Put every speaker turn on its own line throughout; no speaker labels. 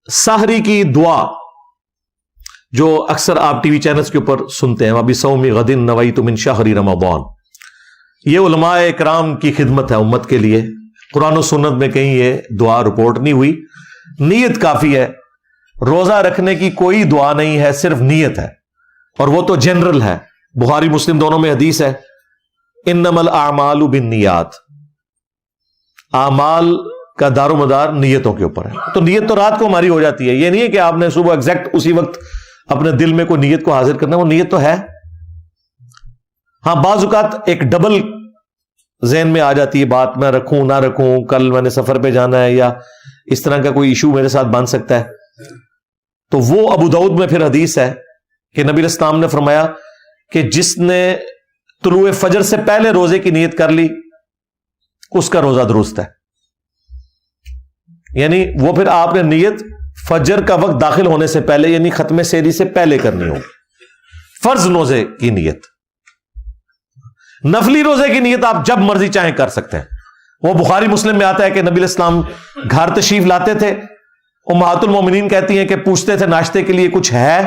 سحری کی دعا جو اکثر آپ ٹی وی چینلز کے اوپر سنتے ہیں، وَبِصَوْمِ غَدٍ نَوَيْتُ مِنْ شَهْرِ رَمَضَانَ، یہ علماء اکرام کی خدمت ہے امت کے لیے. قرآن و سنت میں کہیں یہ دعا رپورٹ نہیں ہوئی. نیت کافی ہے، روزہ رکھنے کی کوئی دعا نہیں ہے، صرف نیت ہے، اور وہ تو جنرل ہے. بخاری مسلم دونوں میں حدیث ہے، انما الاعمال بالنیات، اعمال کا دار و مدار نیتوں کے اوپر ہے. تو نیت تو رات کو ہماری ہو جاتی ہے، یہ نہیں ہے کہ آپ نے صبح ایگزیکٹ اسی وقت اپنے دل میں کوئی نیت کو حاضر کرنا، وہ نیت تو ہے. ہاں بعض اوقات ایک ڈبل ذہن میں آ جاتی ہے بات، میں رکھوں نہ رکھوں، کل میں نے سفر پہ جانا ہے، یا اس طرح کا کوئی ایشو میرے ساتھ بن سکتا ہے. تو وہ ابو داؤد میں پھر حدیث ہے کہ نبی علیہ السلام نے فرمایا کہ جس نے طلوع فجر سے پہلے روزے کی نیت کر لی اس کا روزہ درست ہے. یعنی وہ پھر آپ نے نیت فجر کا وقت داخل ہونے سے پہلے، یعنی ختم سحری سے پہلے کرنی ہوگی. فرض روزے کی نیت، نفلی روزے کی نیت آپ جب مرضی چاہیں کر سکتے ہیں. وہ بخاری مسلم میں آتا ہے کہ نبی علیہ السلام گھر تشریف لاتے تھے، امہات المومنین کہتی ہیں کہ پوچھتے تھے ناشتے کے لیے کچھ ہے؟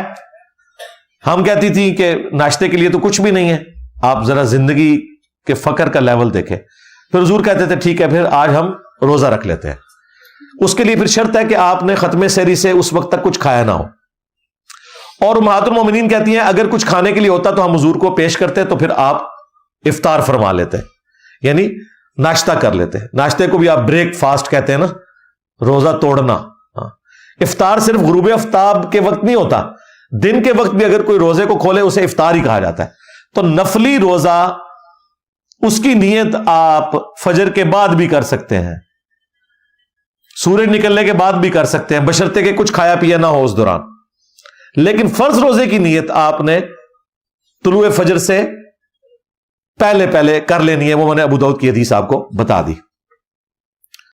ہم کہتی تھی کہ ناشتے کے لیے تو کچھ بھی نہیں ہے. آپ ذرا زندگی کے فقر کا لیول دیکھیں. پھر حضور کہتے تھے ٹھیک ہے پھر آج ہم روزہ رکھ لیتے ہیں. اس کے لیے پھر شرط ہے کہ آپ نے ختم سحری سے اس وقت تک کچھ کھایا نہ ہو. اور امہات المومنین کہتی ہیں اگر کچھ کھانے کے لیے ہوتا تو ہم حضور کو پیش کرتے، تو پھر آپ افطار فرما لیتے، یعنی ناشتہ کر لیتے. ناشتے کو بھی آپ بریک فاسٹ کہتے ہیں نا، روزہ توڑنا. افطار صرف غروب آفتاب کے وقت نہیں ہوتا، دن کے وقت بھی اگر کوئی روزے کو کھولے اسے افطار ہی کہا جاتا ہے. تو نفلی روزہ اس کی نیت آپ فجر کے بعد بھی کر سکتے ہیں، سورج نکلنے کے بعد بھی کر سکتے ہیں، بشرطے کہ کچھ کھایا پیا نہ ہو اس دوران. لیکن فرض روزے کی نیت آپ نے طلوع فجر سے پہلے کر لینی ہے. وہ میں نے ابو داؤد کی حدیث آپ کو بتا دی.